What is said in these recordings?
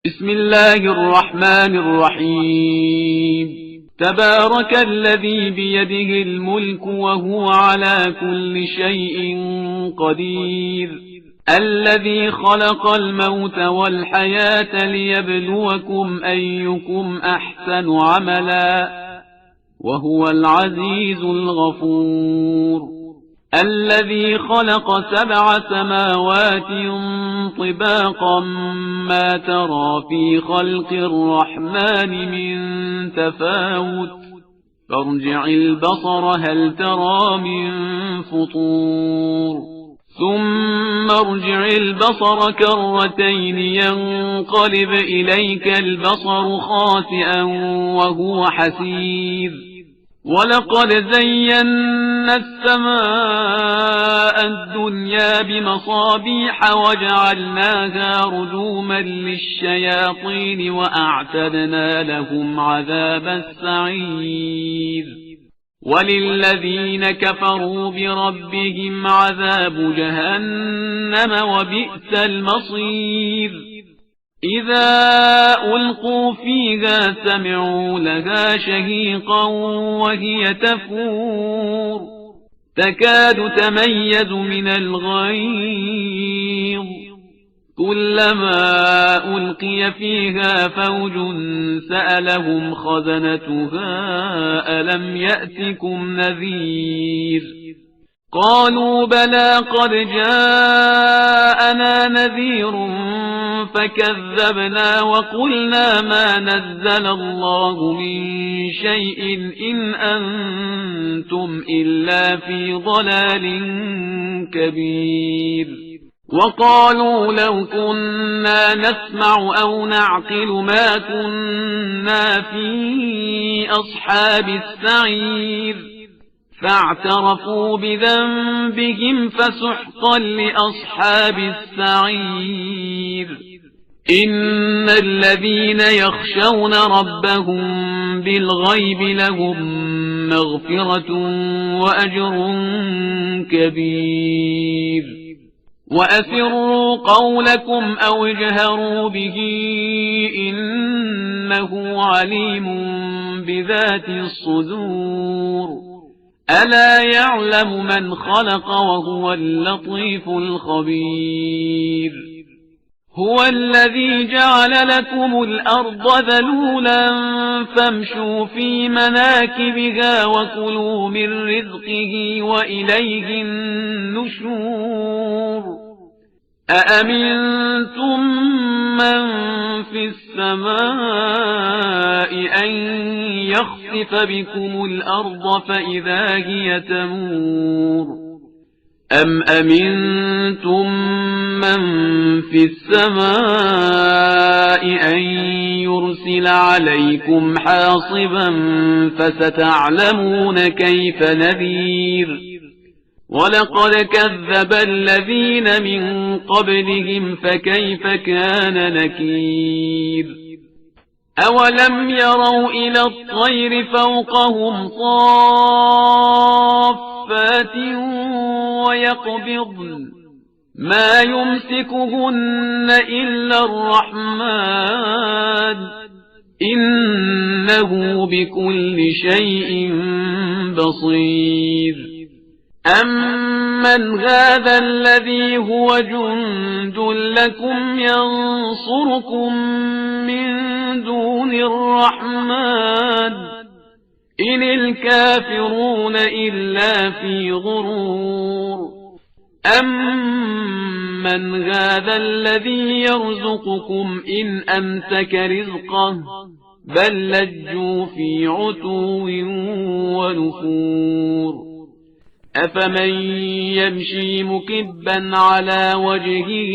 بسم الله الرحمن الرحيم. تبارك الذي بيده الملك وهو على كل شيء قدير، الذي خلق الموت والحياة ليبلوكم أيكم أحسن عملا، وهو العزيز الغفور. الذي خلق 7 سماوات طباقا ما ترى في خلق الرحمن من تفاوت، فارجع البصر هل ترى من فطور، ثم ارجع البصر كرتين ينقلب إليك البصر خاسئا وهو حسير. ولقد زينا السماء الدنيا بمصابيح وجعلناها رجوما للشياطين وأعتدنا لهم عذاب السعير. وللذين كفروا بربهم عذاب جهنم وبئس المصير. إذا ألقوا فيها سمعوا لها شهيقا وهي تفور، تكاد تميز من الغيظ، كلما ألقي فيها فوج سألهم خزنتها ألم يأتكم نذير؟ قالوا بلى قد جاءنا نذير فكذبنا وقلنا ما نزل الله من شيء إن أنتم إلا في ضلال كبير. وقالوا لو كنا نسمع أو نعقل ما كنا في أصحاب السعير، فاعترفوا بذنبهم فسحقا لأصحاب السعير. إن الذين يخشون ربهم بالغيب لهم مغفرة وأجر كبير. وأسروا قولكم أو اجهروا به إنه عليم بذات الصدور. ألا يعلم من خلق وهو اللطيف الخبير. هو الذي جعل لكم الأرض ذلولا فامشوا في مناكبها وكلوا من رزقه وإليه النشور. أأمنتم من في السماء أن يخسف بكم الأرض فإذا هي تمور، أم أمنتم من في السماء أن يرسل عليكم حاصبا فستعلمون كيف نذير. ولقد كذب الذين من قبلهم فكيف كان نكير. أولم يروا إلى الطير فوقهم صافات ويقبضن ما يمسكهن إلا الرحمن إنه بكل شيء بصير. أمن هذا الذي هو جند لكم ينصركم من دون الرحمن إن الكافرون إلا في غرور. أمن هذا الذي يرزقكم إن أمسك رزقه بل لجوا في عتو ونفور. أفمن يمشي مكبا على وجهه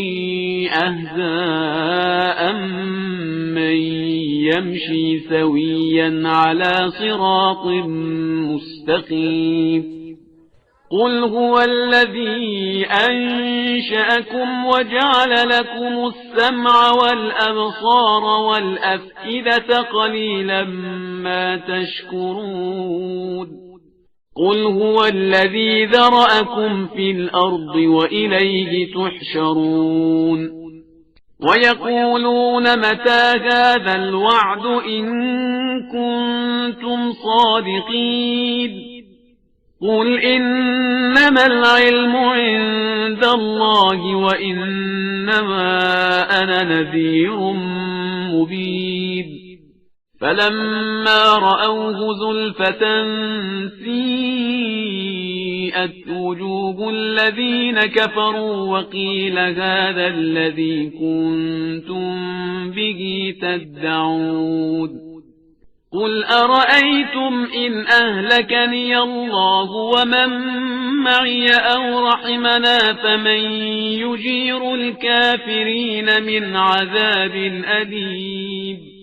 أهدى أمن يمشي سويا على صراط مستقيم. قل هو الذي أنشأكم وجعل لكم السمع والأبصار والأفئدة قليلا ما تشكرون. قل هو الذي ذرأكم في الأرض وإليه تحشرون. ويقولون متى هذا الوعد إن كنتم صادقين قل إنما العلم عند الله وإنما أنا نذير مبين فلما رأوه زلفة سيئت وجوه الذين كفروا وقيل هذا الذي كنتم به تدعون قل أرأيتم إن أهلكني الله ومن معي أو رحمنا فمن يجير الكافرين من عذاب أليم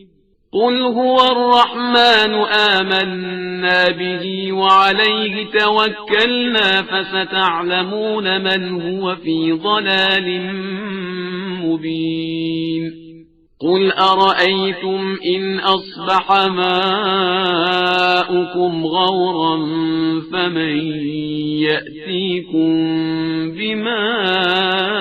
قل هو الرحمن آمنا به وعليه توكلنا فستعلمون من هو في ضلال مبين قل أرأيتم إن أصبح ماؤكم غورا فمن يأتيكم بماء